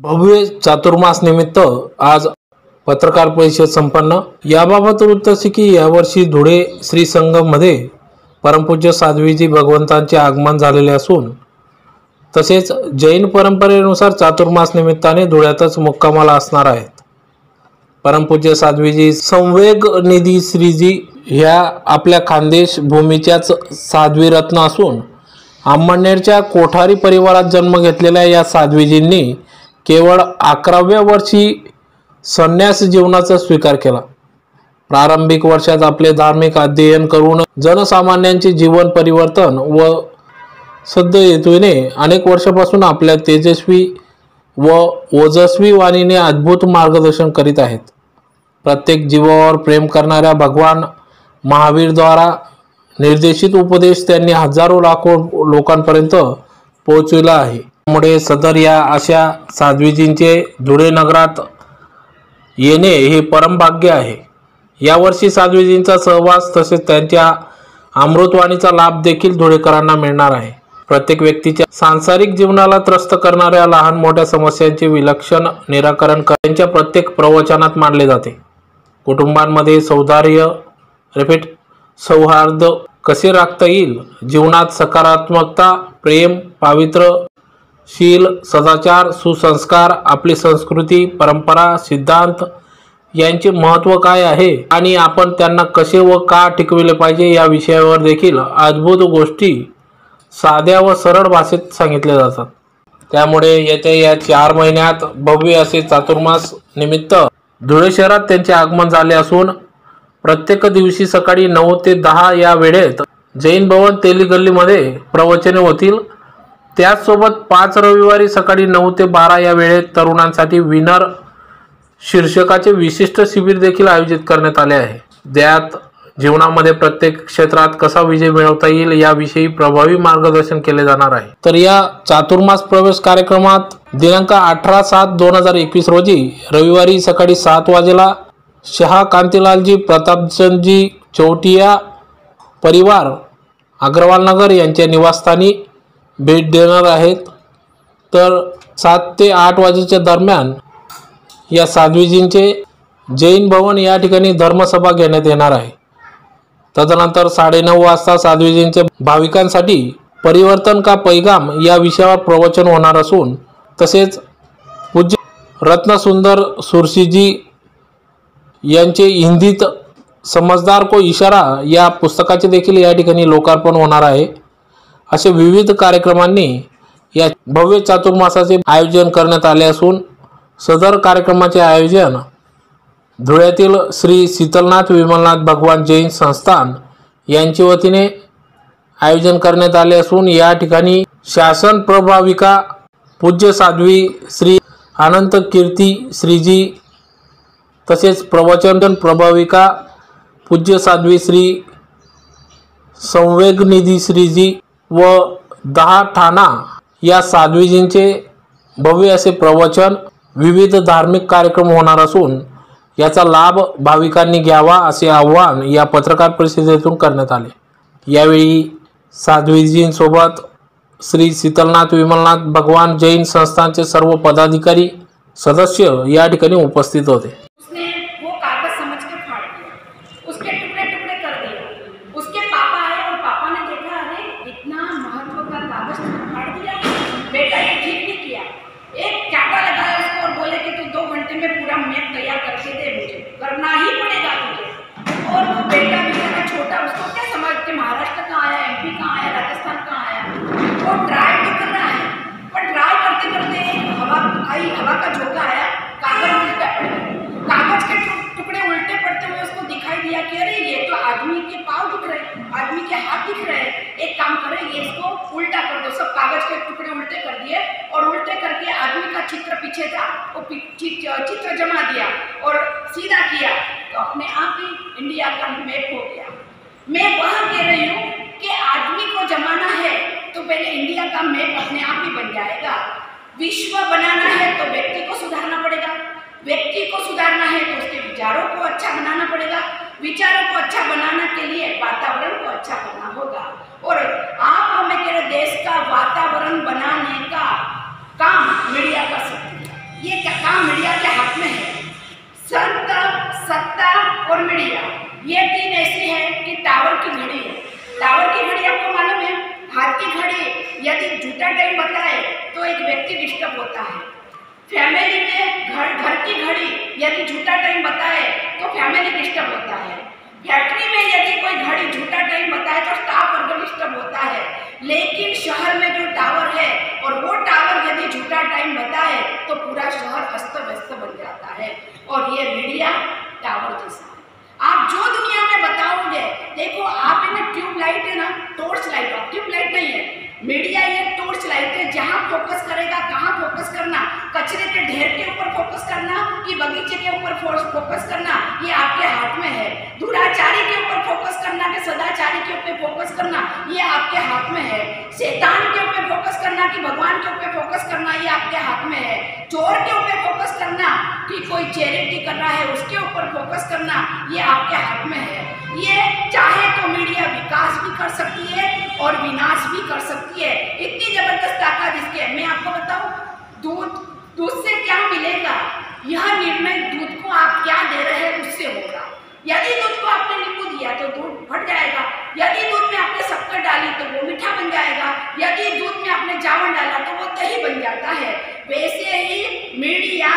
भव्य चातुर्मास निमित्त आज पत्रकार परिषद संपन्न। याबाबत वृत्त असे की यावर्षी धुळे श्री संगम मध्ये परमपूज्य साध्वीजी भगवंतांचे आगमन झालेले असून तसेच जैन परंपरेनुसार चातुर्मास निमित्ताने धुळ्यातच मुक्कामाला असणार आहेत। परमपूज्य साध्वीजी संवेग निधी श्रीजी ह्या आपल्या खानदेश भूमीच्याच साध्वी रत्न असून आंबणनेरच्या कोठारी परिवारात जन्म घेतलेल्या या साध्वीजींनी केवळ 11व्या वर्षी संन्यास जीवनाचा स्वीकार केला। प्रारंभिक वर्षात आपले धार्मिक अध्ययन करून जनसामान्यांचे जीवन परिवर्तन व सद्यहेतूने अनेक वर्षापासून आपल्या तेजस्वी व ओजस्वी वाणीने अद्भुत मार्गदर्शन करीत आहेत। प्रत्येक जीवावर प्रेम करणाऱ्या भगवान महावीर द्वारा निर्देशित उपदेश त्यांनी हजारो लाखो लोकांपर्यंत पोहोचविला आहे। त्यामुळे सदर या अशा साध्वीजींचे धुळे नगरात येणे हे परम भाग्य आहे। यावर्षी साध्वीजींचा सहवास तसेच त्यांच्या अमृतवाणीचा लाभ देखील धुळेकरांना मिळणार आहे। प्रत्येक व्यक्तीच्या सांसारिक जीवनाला त्रस्त करणाऱ्या लहान मोठ्या समस्यांचे विलक्षण निराकरण त्यांच्या प्रत्येक प्रवचनात मांडले जाते। कुटुंबांमध्ये सौहार्द कसे राखता येईल, जीवनात सकारात्मकता, प्रेम, पावित्र्य, शील, सदाचार, सुसंस्कार, आपली संस्कृती, परंपरा, सिद्धांत यांचे महत्त्व काय आहे आणि आपण त्यांना कसे व का टिकविले पाहिजे या विषयावर देखील अद्भुत गोष्टी साध्या व सरळ भाषेत सांगितल्या जातात। त्यामुळे येत्या या 4 महिन्यात भव्य असे चातुर्मास निमित्त धुळे शहरात त्यांचे आगमन झाले असून प्रत्येक दिवशी सकाळी 9 ते 10 या वेळेत जैन भवन तेली गल्लीमध्ये प्रवचने होतील। त्याचसोबत 5 रविवारी सकाळी 9 ते 12 या वेळेत तरुणांसाठी विनर शीर्षकाचे विशिष्ट शिबिर देखील आयोजित करण्यात आले आहे। ज्यात जीवनामध्ये प्रत्येक क्षेत्रात कसा विजय मिळवता येईल याविषयी प्रभावी मार्गदर्शन केले जाणार आहे। तर या चातुर्मास प्रवेश कार्यक्रमात दिनांक 18/7/2021 रोजी रविवारी सकाळी 7 वाजेला शहा कांतीलालजी प्रतापचंदजी चौटिया परिवार अग्रवाल नगर यांच्या निवासस्थानी भेट देणार आहेत। तर 7 ते 8 वाजेच्या दरम्यान या साध्वीजींचे जैन भवन या ठिकाणी धर्मसभा घेण्यात येणार आहे। तदनंतर 9:30 वाजता साध्वीजींचे भाविकांसाठी परिवर्तन का पैगाम या विषयावर प्रवचन होणार असून तसेच पूज्य रत्नसुंदर सुरसीजी यांचे हिंदीत समझदार को इशारा या पुस्तकाचे देखील या ठिकाणी लोकार्पण होणार आहे। असे विविध कार्यक्रमांनी या भव्य चातुर्मासाचे आयोजन करण्यात आले असून सदर कार्यक्रमाचे आयोजन धुळ्यातील श्री शीतलनाथ विमलनाथ भगवान जैन संस्थान यांच्या वतीने आयोजन करण्यात आले असून या ठिकाणी शासन प्रभाविका पूज्य साध्वी श्री अनंत कीर्ती श्रीजी तसेच प्रवचन प्रभाविका पूज्य साध्वी श्री संवेग निधी श्रीजी व 10 ठाणा या साध्वीजींचे भव्य असे प्रवचन विविध धार्मिक कार्यक्रम होणार असून याचा लाभ भाविकांनी घ्यावा असे आवाहन या पत्रकार परिषदेतून करण्यात आले। यावेळी साध्वीजींसोबत श्री शीतलनाथ विमलनाथ भगवान जैन संस्थानचे सर्व पदाधिकारी सदस्य या ठिकाणी उपस्थित होते। करना ही पड़ेगा तुझे। और वो बेटा बेचारा छोटा, उसको क्या समझ के महाराष्ट्र कहाँ आया, MP कहाँ आया, राजस्थान कहाँ आया, वो ट्राई तो कर रहा है। पर ट्राई करते करते हवा आई, हवा का झोंका आया, कागज उल्टा पड़ गया। कागज के टुकड़े उल्टे पड़ते हुए उसको दिखाई दिया कि अरे ये तो आदमी के पाँव दिख रहे, आदमी के हाथ दिख रहे, एक काम करें ये इसको उल्टा कर दो। सब कागज के टुकड़े उल्टे कर दिए और उल्टे करके आदमी का चित्र पीछे था, वो चित्र जमा दिया और सीधा किया तो अपने आप ही इंडिया का मैप हो गया। मैं वह कह रही हूँ कि आदमी को जमाना है तो पहले इंडिया का मैप अपने आप ही बन जाएगा। विश्व बनाना है तो व्यक्ति को सुधारना पड़ेगा, व्यक्ति को सुधारना है तो उसके विचारों को अच्छा बनाना पड़ेगा, विचारों को अच्छा बनाने के लिए वातावरण को अच्छा करना होगा। और आप हमें कह रहे देश का वातावरण बनाने का काम मीडिया कर सकती है। फैमिली में घर की घड़ी यदि झूठा टाइम बताए तो फैमिली डिस्टर्ब होता है। फैक्ट्री में यदि कोई घड़ी झूठा टाइम बताए तो स्टाफ वर्ग डिस्टर्ब होता है। लेकिन शहर में जो टावर है और वो टावर यदि झूठा टाइम बताए तो पूरा शहर अस्त व्यस्त बन जाता है। और ये मीडिया टावर जैसा है। आप जो दुनिया में बताओगे, देखो आप है ना, ट्यूब लाइट है ना, टॉर्च लाइट, ट्यूब लाइट नहीं है, मीडिया ये टॉर्च लाइट है। जहां फोकस करेगा, कहां फोकस करना, कचरे के ढेर के ऊपर फोकस करना कि बगीचे के ऊपर फोकस करना, ये आपके हाथ में है। दुराचारी के ऊपर फोकस करना कि सदाचारी के ऊपर फोकस करना, ये आपके हाथ में है। शैतान के ऊपर फोकस करना कि भगवान के ऊपर फोकस करना, ये आपके हाथ में है। चोर के ऊपर फोकस करना कि कोई चैरिटी कर रहा है, उसके ऊपर फोकस करना, ये आपके हाथ में है। ये चाहे तो मीडिया विकास भी कर सकती है और विनाश भी कर सकती है। इतनी जबरदस्त ताकत इसके। मैं आपको बताऊं, दूध से क्या मिलेगा, यह निर्णय दूध को आप क्या दे रहे हैं उससे होगा। यदि दूध को आपने नींबू दिया तो दूध फट जाएगा। यदि दूध में आपने शक्कर डाली तो वो मीठा बन जाएगा। यदि दूध में आपने जावन डाला तो वो दही बन जाता है। वैसे ही मीडिया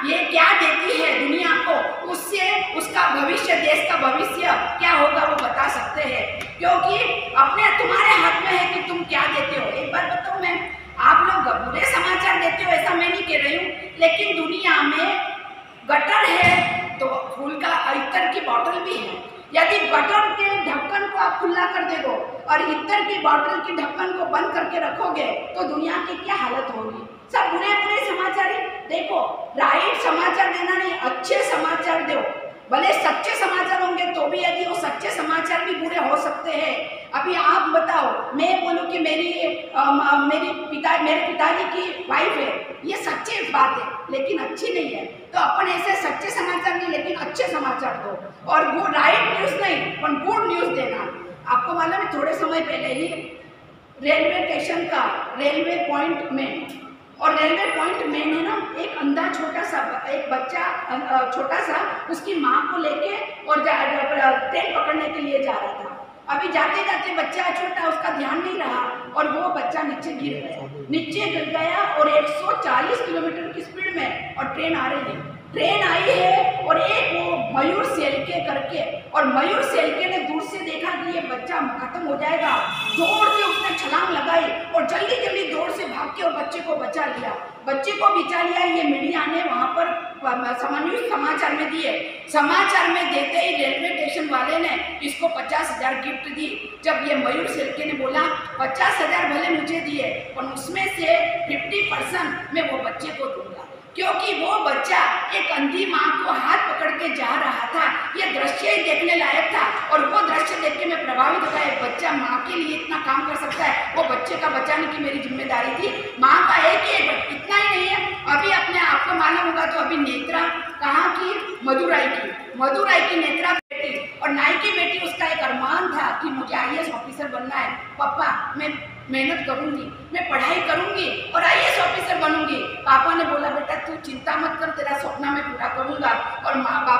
ये क्या देती है दुनिया को, उससे उसका भविष्य, देश का भविष्य क्या होगा वो बता सकते हैं। क्योंकि अपने तुम्हारे हाथ में है कि तुम क्या देते हो। एक बात बताऊं मैं, आप लोग बुरे समाचार देते हो ऐसा मैं नहीं कह रही हूँ, लेकिन दुनिया में गटर है तो फूल का इत्र की बोतल भी है। यदि गटर के ढक्कन को आप खुला कर दे दो और इत्र की बोतल के ढक्कन को बंद करके रखोगे तो दुनिया की क्या हालत होगी। सब बुरे बुरे समाचार ही देखो। राइट समाचार देना नहीं, अच्छे समाचार दो। भले सच्चे समाचार होंगे तो भी यदि वो सच्चे समाचार भी बुरे हो सकते हैं। अभी आप बताओ, मैं बोलूँ कि मेरे पिताजी की वाइफ है, ये सच्ची बात है लेकिन अच्छी नहीं है, तो अपन ऐसे सच्चे समाचार नहीं लेकिन अच्छे समाचार दो। और वो राइट न्यूज़ नहीं पर गुड न्यूज़ देना। आपको मालूम है थोड़े समय पहले ही रेलवे स्टेशन का रेलवे पॉइंट मैन, और रेलवे पॉइंट मैन है ना, एक अंधा छोटा सा एक बच्चा छोटा सा उसकी माँ को लेके और ट्रेन पकड़ने के लिए जा रहा था। अभी जाते जाते बच्चा छोटा, उसका ध्यान नहीं रहा और वो बच्चा नीचे गिर गया और 140 किलोमीटर की स्पीड में, और ट्रेन आ रही है। ट्रेन आई है और एक वो मयूर सेल्के करके, और मयूर सेल्के ने दूर से देखा कि ये बच्चा खत्म हो जाएगा। जोर से उसने छलांग लगाई और जल्दी जल्दी दौड़ से भाग के और बच्चे को बचा लिया। बच्चे को बचा लिया। ये मीडिया ने वहाँ पर समाचार में दिए। समाचार में देते ही रेलवे स्टेशन वाले ने इसको 50,000 गिफ्ट दी। जब ये मयूर सेल्के ने बोला 50,000 भले मुझे दिए पर उसमें से 50% मैं वो बच्चे को दूंगा, क्योंकि वो बच्चा एक अंधी माँ को हाथ पकड़ के जा रहा था। ये दृश्य ही देखने लायक था और वो दृश्य देख के मैं प्रभावित होता है। बच्चा माँ के लिए इतना काम कर सकता है, वो बच्चे का बचाने की मेरी जिम्मेदारी थी। माँ का एक ही इतना ही नहीं है। अभी अपने आपको मालूम होगा तो अभी नेत्रा कहाँ की, मदुराई की नेत्रा बेटी, और नाई की बेटी, उसका एक अरमान था कि मुझे IAS ऑफिसर बनना है। पापा मैं मेहनत करूंगी, मैं पढ़ाई करूंगी और IAS ऑफिसर बनूंगी। पापा ने बोला बेटा तू चिंता मत कर, तेरा सपना मैं पूरा करूंगा। और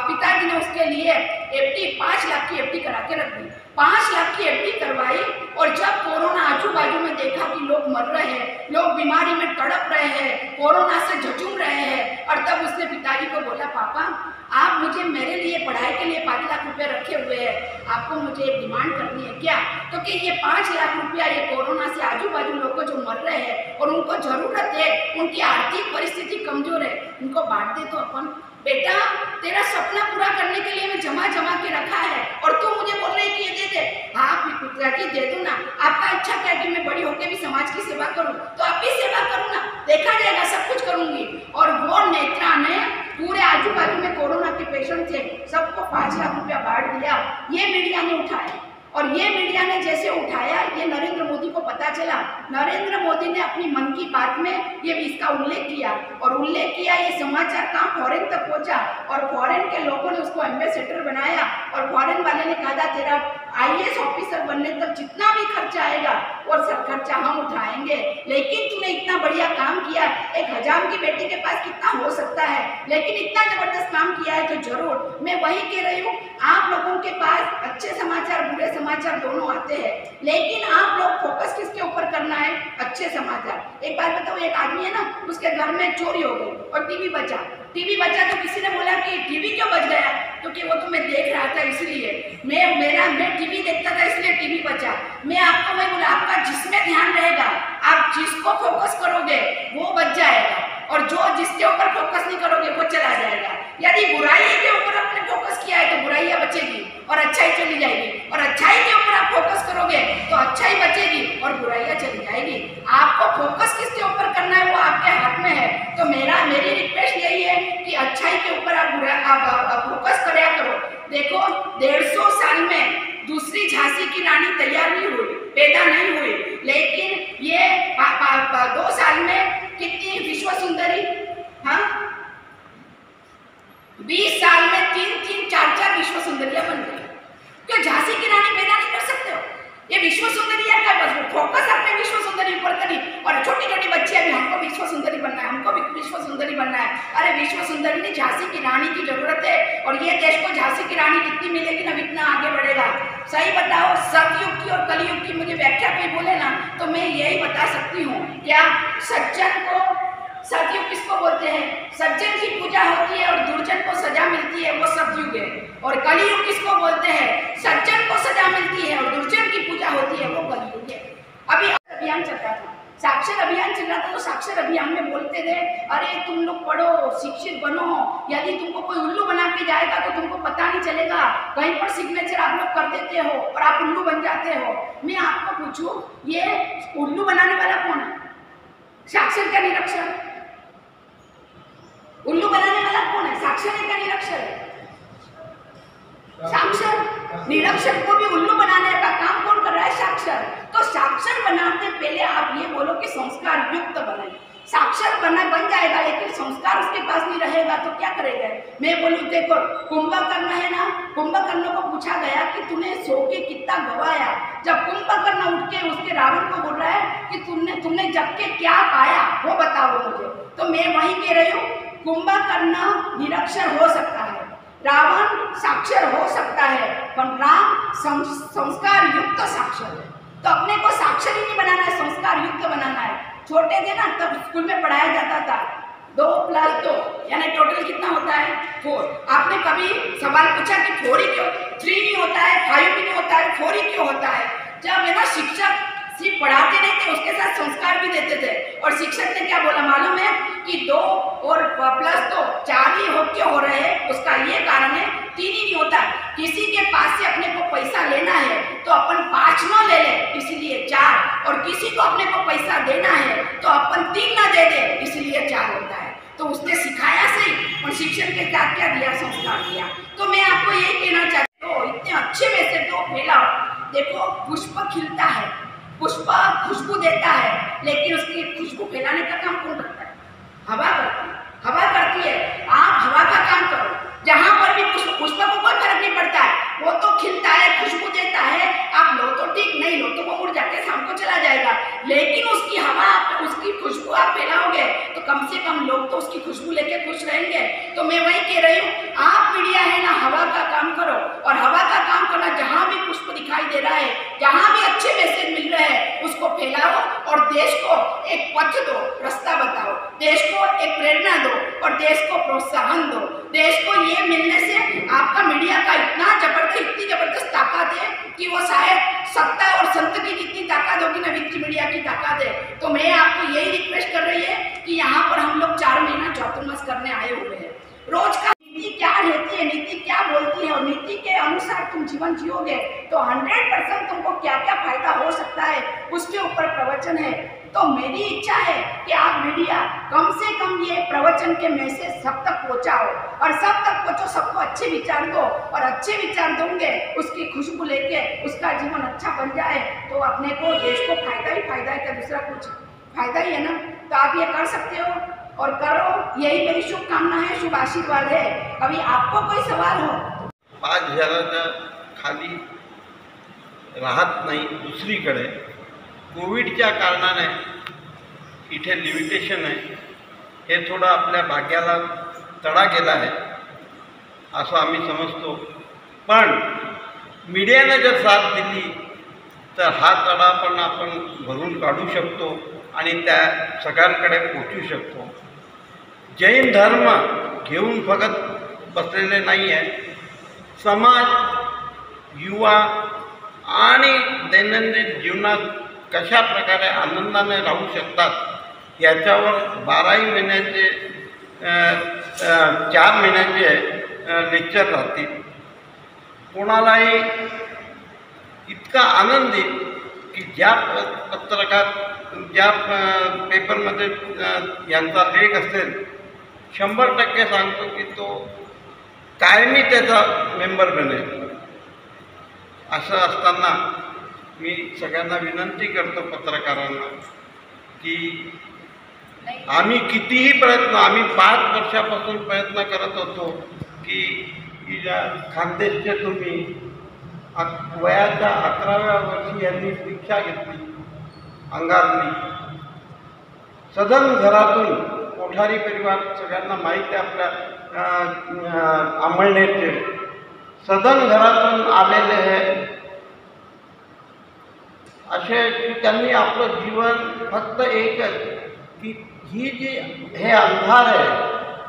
पिताजी ने उसके लिए FD 5 लाख की FD करा के रख दी। 5 लाख की FD करवाई और जब कोरोना आजू बाजू में देखा कि लोग मर रहे हैं, लोग बीमारी में तड़प रहे हैं, कोरोना से झुझुम रहे हैं, और तब उसने पिताजी को बोला पापा आप मुझे मेरे लिए पढ़ाई के लिए 5 लाख रुपए रखे हुए हैं, आपको मुझे एक डिमांड करनी है क्या? तो कि ये 5 लाख रुपया ये कोरोना से आजू बाजू लोगों जो मर रहे हैं और उनको जरूरत है, उनकी आर्थिक परिस्थिति कमजोर है, उनको बांट दे तो अपन। बेटा तेरा सपना पूरा करने के लिए मैं जमा के रखा है और तू मुझे बोल रही कि ये दे दे। हाँ पिताजी दे दो ना, आपका इच्छा क्या है कि मैं बड़ी होकर भी समाज की सेवा करूं, तो आप भी सेवा करूं ना, देखा जाएगा, सब कुछ करूंगी। और वो नेत्रा ने पूरे आजू बाजू में कोरोना के पेशेंट थे, सबको 5 लाख रुपया बांट दिया। ये मीडिया ने उठाया और ये मीडिया ने जैसे उठाया, ये नरेंद्र मोदी को पता चला। नरेंद्र मोदी ने अपनी मन की बात में ये इसका उल्लेख किया और ये समाचार कहाँ फॉरेन तक पहुंचा और फॉरेन के लोगों ने उसको एम्बेसडर बनाया और फॉरेन वाले ने कहा तेरा IAS ऑफिसर बनने तक जितना भी खर्चा आएगा वो सब खर्चा हम उठाएंगे। लेकिन तूने इतना बढ़िया काम किया, एक हजाम की बेटी के पास कितना होश सकता है, लेकिन इतना जबरदस्त काम किया है कि जरूर मैं वही कह रही हूँ, आप लोगों के पास अच्छे समाचार बुरे समाचार दोनों आते हैं, लेकिन आप लोग फोकस किसके ऊपर करना है? अच्छे समाचार। एक बात बताओ, एक आदमी है ना, उसके घर में चोरी हो गई और टीवी बचा तो किसी ने बोला कि टीवी क्यों बच गया? क्योंकि वो तो मैं देख रहा था इसलिए, मैं टीवी देखता था इसलिए टीवी बचा। मैं आपको वही बोला, आपका जिसमें ध्यान रहेगा, आप जिसको फोकस करोगे वो बच जाएगा, और जो जिसके ऊपर फोकस नहीं करोगे वो चला जाएगा। यदि बुराई के ऊपर आपने फोकस किया है तो बुराइयां बचेगी और अच्छाई चली जाएगी, और अच्छाई के ऊपर आप फोकस करोगे तो अच्छाई बचेगी और बुराइयां चली जाएगी। आपको फोकस किसके ऊपर करना है वो आपके हाथ में है। तो मेरी रिक्वेस्ट यही है कि अच्छाई के ऊपर आप फोकस कराया करो। देखो, 150 साल में दूसरी झांसी की रानी तैयार नहीं हुई, पैदा नहीं हुई, लेकिन ये 2 साल में कितनी विश्व सुंदरी, हाँ 20 साल में 3-3, 4-4 विश्व सुंदरियां बन गई। क्यों झांसी की रानी पैदा नहीं कर सकते हो? ये विश्व सुंदरियां का बस फोकस अपने विश्व सुंदरी ऊपर करी, और छोटी छोटी बच्ची अभी हमको विश्व सुंदरी बनना है, हमको भी विश्व सुंदरी बनना है। अरे विश्व सुंदरी नहीं, झांसी की रानी की जरूरत है, और ये देश को झांसी की रानी जितनी मिलेगी ना इतना आगे बढ़ेगा। सही बताओ, सतयुग की और कलयुग की मुझे व्याख्या कोई बोले ना तो मैं यही बता सकती हूँ। क्या सज्जन को, सतयुग किसको बोलते हैं? सज्जन की पूजा होती है और दुर्जन को सजा मिलती है, वो सतयुग है। और कलयुग किसको बोलते हैं? सज्जन को सजा मिलती है और दुर्जन की पूजा होती है, वो कलयुग है। अभी अभियान चल रहा था, साक्षर अभियान चल रहा था, तो साक्षर अभियान में बोलते थे, अरे तुम लोग पढ़ो, शिक्षित बनो, यदि तुमको कोई उल्लू बना के जाएगा तो तुमको पता नहीं चलेगा, कहीं पर सिग्नेचर आप लोग कर देते हो और आप उल्लू बन जाते हो। मैं आपको पूछूं, ये उल्लू बनाने वाला कौन है? साक्षर का निरक्षर। उल्लू बनाने वाला कौन है? साक्षर है का निरक्षर है? साक्षर। निरक्षर को भी उल्लू बनाने का काम कौन कर रहा है? साक्षर। तो साक्षर बनाते पहले आप ये बोलो कि संस्कार युक्त बने। साक्षर बन जाएगा, लेकिन संस्कार उसके पास नहीं रहेगा तो क्या करेगा? मैं बोलूँ, देखो कुंभकर्ण है ना, कुंभकर्ण को पूछा गया कि तूने सो के कितना गवाया। जब कुंभकर्ण उठ के उसके रावण को बोल रहा है कि तुमने जग के क्या पाया वो बताओ मुझे, तो मैं वही कह रही हूँ, कुंभकर्ण निरक्षर हो सकता है, रावण साक्षर हो सकता है, पर राम संस्कार युक्त साक्षर है। तो अपने को साक्षर ही नहीं बनाना है, संस्कार युक्त बनाना है। छोटे थे ना तब स्कूल में पढ़ाया जाता था 2+2 यानी टोटल कितना होता है? 4। आपने कभी सवाल पूछा कि 4 ही क्यों? 3 नहीं होता है, 5 भी नहीं होता है, 4 ही क्यों होता है? जब है ना शिक्षक सिर्फ पढ़ाते नहीं थे, उसके साथ संस्कार भी देते थे। और शिक्षक ने क्या बोला मालूम है कि 2 और +2 4 ही क्यों हो रहे हैं? उसका ये कारण है 3 ही नहीं होता। किसी के पास से अपने को पैसा लेना है तो अपन 5 न ले ले, इसीलिए 4, और किसी को अपने को पैसा देना है तो अपन 3 न दे दे, इसीलिए 4 होता है। तो उसने सिखाया सही, और शिक्षक के साथ क्या दिया? संस्कार दिया। तो मैं आपको यही कहना चाहती हूँ, इतने अच्छे मैसेज तो फैलाओ। देखो, पुष्प खिलता है, पुष्प खुशबू देता है, लेकिन उसकी खुशबू फैलाने का काम कौन करता है? हवा करती है। हवा करती है। आप हवा का काम करो, जहां पर भी पुष्प को कोई फर्क नहीं पड़ता है, वो तो खिलता है, खुशबू देता है। आप लो तो ठीक, नहीं लो तो वो उड़ जाके शाम को चला जाएगा, लेकिन उसकी हवा, उसकी खुशबू आप फैलाओगे तो कम से कम लोग तो उसकी खुशबू लेके खुश रहेंगे। तो मैं वही कह रही हूँ, आप मीडिया है ना, हवा का काम करो, और हवा का काम करना, जहां भी पुष्प दिखाई दे रहा है, जहां भी अच्छे मैसेज मिल रहे हैं उसको फैलाओ, और देश को एक पथ दो, रास्ता बताओ, देश को एक प्रेरणा दो, और देश को प्रोत्साहन दो। देश को ये मिलने से आपका मीडिया का इतनी जबरदस्त ताकत है कि वो शायद सत्ता और संत की जितनी ताकत होगी ना, वित्तीय मीडिया की ताकत है। तो मैं आपको यही रिक्वेस्ट कर रही है कि यहाँ पर हम लोग 4 महीना चातुर्मास करने आए हुए हैं। रोज का नीति क्या रहती है, नीति क्या बोलती है, और नीति के अनुसार तुम जीवन जियोगे तो 100% तुमको क्या क्या फायदा हो सकता है, उसके ऊपर प्रवचन है। तो मेरी इच्छा है कि आप मीडिया कम से कम ये प्रवचन के मैसेज सब तक पहुंचाओ, और सब तक पहुंचो, सबको अच्छे विचार दो, और अच्छे विचार दोगे उसकी खुशबू लेके उसका जीवन अच्छा बन जाए तो अपने को, देश को फायदा ही फायदा है, क्या दूसरा कुछ फायदा ही है ना। तो आप ये कर सकते हो और करो, यही मेरी शुभकामना है, शुभ आशीर्वाद है। अभी आपको कोई सवाल हो? 5,000 खाली राहत नाही, दुसरीकडे कोविडच्या कारणाने इथे लिमिटेशन आहे, हे थोडं आपल्या भाग्याला तडा गेला आहे असं आम्ही समजतो. पण मीडियाने जर साथ दिली तर हा तडा पण आपण भरून काढू शकतो आणि त्या सगळ्यांकडे पोचू शकतो. जैन धर्म घेऊन फक्त बसलेले नाही आहे. समाज, युवा आणि दैनंदिन जीवनात कशा प्रकारे आनंदाने राहू शकतात याच्यावर 12 महिन्यांचे 4 महिन्यांचे लेक्चर राहतील. कोणालाही इतका आनंदी की ज्या पेपरमध्ये यांचा लेख असेल 100% सांगतो की तो कायमी त्याचा मेंबर बनेल. असं असताना मी सगळ्यांना विनंती करतो पत्रकारांना की आम्ही कितीही आम्ही 5 वर्षापासून प्रयत्न करत होतो की खानदेशचे तुम्ही वयाच्या 11व्या वर्षी यांनी दीक्षा घेतली, अंगारली. सदन घरातून कोठारी परिवार सगळ्यांना माहीत आहे आपल्या अंमळनेरचे. सदन घरातून आलेले हे असे त्यांनी आपलं जीवन फक्त एकच की ही जी हे अंधार आहे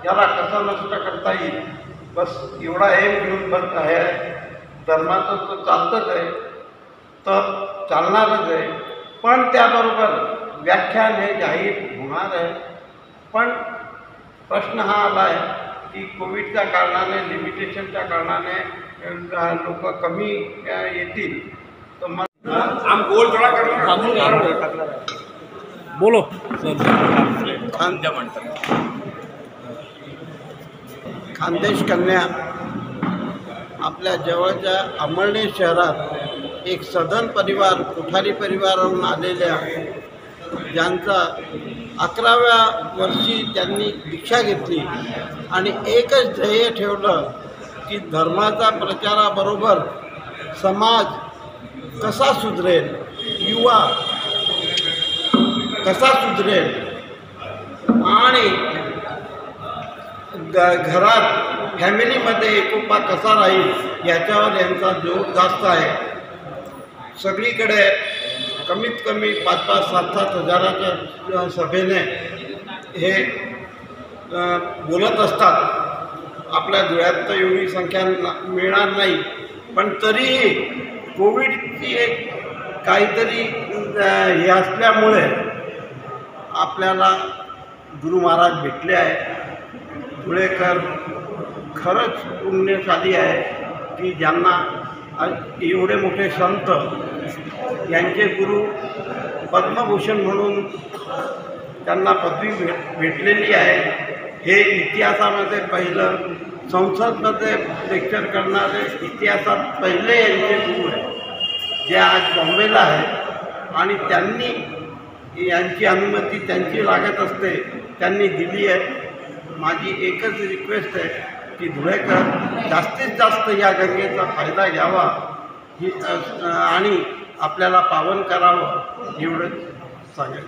याला कसं नष्ट करता येईल बस एवढा एम घेऊन बस आहे. धर्माचं तर चालतंच आहे, तर चालणारच आहे, पण त्याबरोबर व्याख्यान हे जाहीर होणार आहे. पण प्रश्न हा आला आहे की कोविडच्या कारणाने, लिमिटेशनच्या कारणाने लोक कमी येतील. तर मग बोलो खानदेश कन्या आपल्या जवळच्या अंमळनेर शहरात एक सदन परिवार, कोठारी परिवाराहून आलेल्या ज्यांचा 11व्या वर्षी त्यांनी दीक्षा घेतली आणि एकच ध्येय ठेवलं की धर्माचा प्रचाराबरोबर समाज कसा सुधरेल, युवा कसा सुधरेल आणि घरात फॅमिलीमध्ये एकोपा कसा राहील याच्यावर यांचा जोर जास्त आहे. सगळीकडे कमीत कमी 5-5, 7-7 हजाराच्या सभेने हे बोलत असतात. आपल्या धुळ्यात तर एवढी संख्या मिळणार नाही, पण तरीही कोविडची एक काहीतरी हे असल्यामुळे आपल्याला गुरु महाराज भेटले आहे. धुळेकर खरंच पुण्यशाली आहे की ज्यांना एवढे मोठे संत यांचे गुरु पद्मभूषण म्हणून त्यांना पदवी भेटलेली आहे. हे इतिहासामध्ये पहिलं, संसदमध्ये लेक्चर करणारे इतिहासात पहिले यांचे गुरु आहे जे आज बॉम्बेला आहे. आणि त्यांनी यांची अनुमती त्यांची लागत असते, त्यांनी दिली आहे. माझी एकच रिक्वेस्ट आहे की धुळेकर जास्तीत जास्त या गंगेचा फायदा घ्यावा ही आणि आपल्याला पावन करावं एवढंच सांगेल.